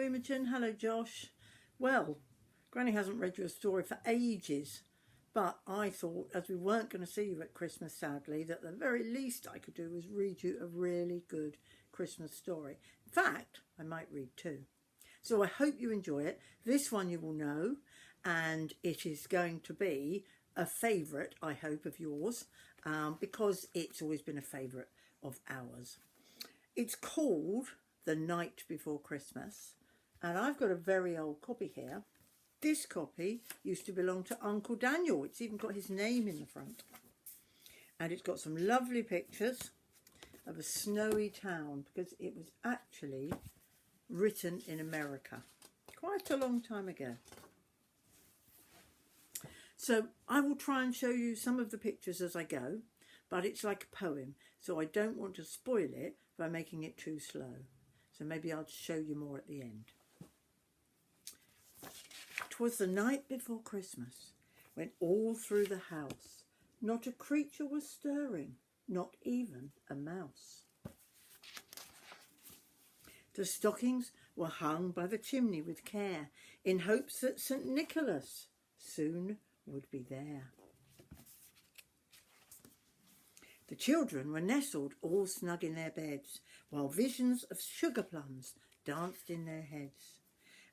Imogen. Hello, Josh. Well, Granny hasn't read you a story for ages, but I thought, as we weren't going to see you at Christmas, sadly, that the very least I could do was read you a really good Christmas story. In fact, I might read two. So I hope you enjoy it. This one you will know, and it is going to be a favourite, I hope, of yours, because it's always been a favourite of ours. It's called The Night Before Christmas, and I've got a very old copy here. This copy used to belong to Uncle Daniel. It's even got his name in the front. And it's got some lovely pictures of a snowy town, because it was actually written in America quite a long time ago. So I will try and show you some of the pictures as I go, but it's like a poem, so I don't want to spoil it by making it too slow. So maybe I'll show you more at the end. 'Twas the night before Christmas, when all through the house not a creature was stirring, not even a mouse. The stockings were hung by the chimney with care, in hopes that St. Nicholas soon would be there. The children were nestled all snug in their beds, while visions of sugar plums danced in their heads.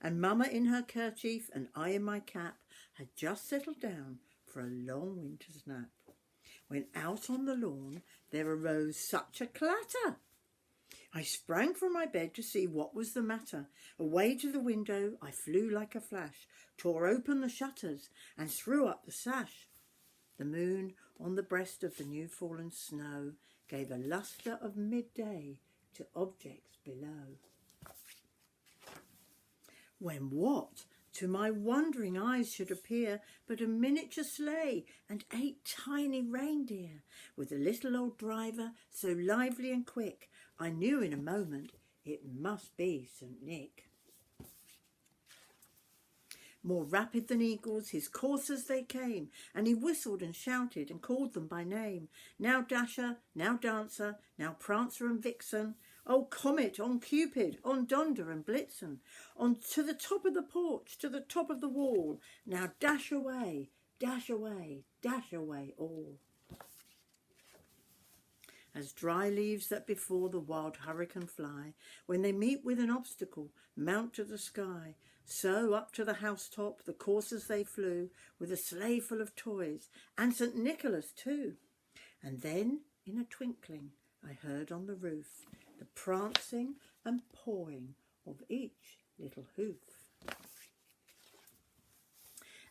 And Mama in her kerchief and I in my cap had just settled down for a long winter's nap, when out on the lawn there arose such a clatter. I sprang from my bed to see what was the matter. Away to the window I flew like a flash, tore open the shutters and threw up the sash. The moon on the breast of the new fallen snow gave a lustre of midday to objects below. When what to my wondering eyes should appear but a miniature sleigh and 8 tiny reindeer, with a little old driver so lively and quick, I knew in a moment it must be St. Nick. More rapid than eagles, his coursers they came, and he whistled and shouted and called them by name. Now Dasher, now Dancer, now Prancer and Vixen, oh Comet, on Cupid, on Donder and Blitzen, on to the top of the porch, to the top of the wall. Now dash away, dash away, dash away all. As dry leaves that before the wild hurricane fly, when they meet with an obstacle, mount to the sky, so up to the housetop the coursers they flew, with a sleigh full of toys, and St. Nicholas too. And then, in a twinkling, I heard on the roof the prancing and pawing of each little hoof.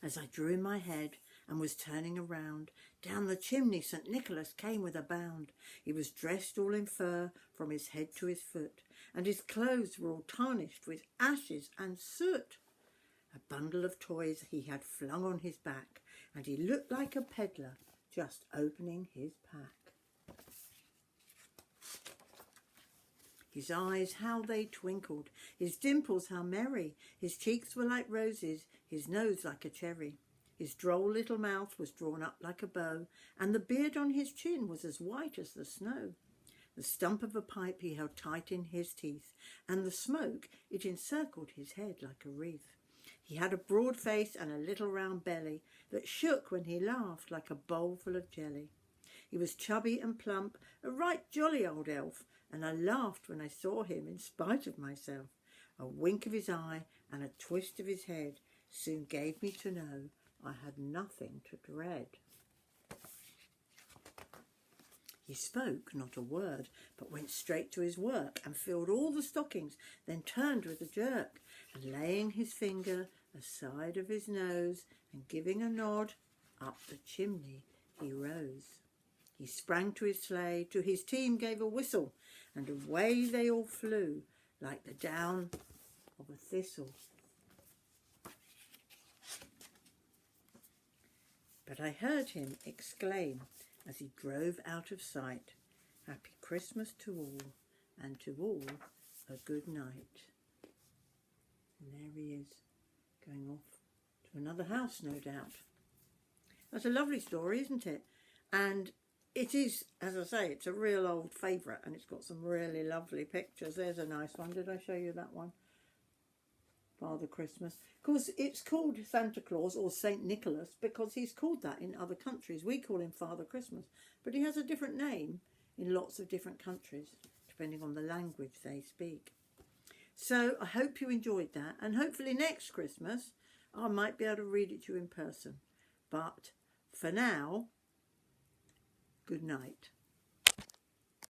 As I drew in my head and was turning around, down the chimney St. Nicholas came with a bound. He was dressed all in fur from his head to his foot, and his clothes were all tarnished with ashes and soot. A bundle of toys he had flung on his back, and he looked like a peddler just opening his pack. His eyes, how they twinkled, his dimples how merry, his cheeks were like roses, his nose like a cherry. His droll little mouth was drawn up like a bow, and the beard on his chin was as white as the snow. The stump of a pipe he held tight in his teeth, and the smoke, it encircled his head like a wreath. He had a broad face and a little round belly that shook when he laughed like a bowl full of jelly. He was chubby and plump, a right jolly old elf, and I laughed when I saw him in spite of myself. A wink of his eye and a twist of his head soon gave me to know I had nothing to dread. He spoke not a word, but went straight to his work and filled all the stockings, then turned with a jerk, and laying his finger aside of his nose and giving a nod, up the chimney he rose. He sprang to his sleigh, to his team gave a whistle, and away they all flew like the down of a thistle. But I heard him exclaim as he drove out of sight, "Happy Christmas to all, and to all a good night." And there he is, going off to another house, no doubt. That's a lovely story, isn't it? And it is, as I say, it's a real old favourite, and it's got some really lovely pictures. There's a nice one. Did I show you that one? Father Christmas. Of course, it's called Santa Claus or Saint Nicholas because he's called that in other countries. We call him Father Christmas, but he has a different name in lots of different countries, depending on the language they speak. So I hope you enjoyed that, and hopefully next Christmas I might be able to read it to you in person. But for now, good night.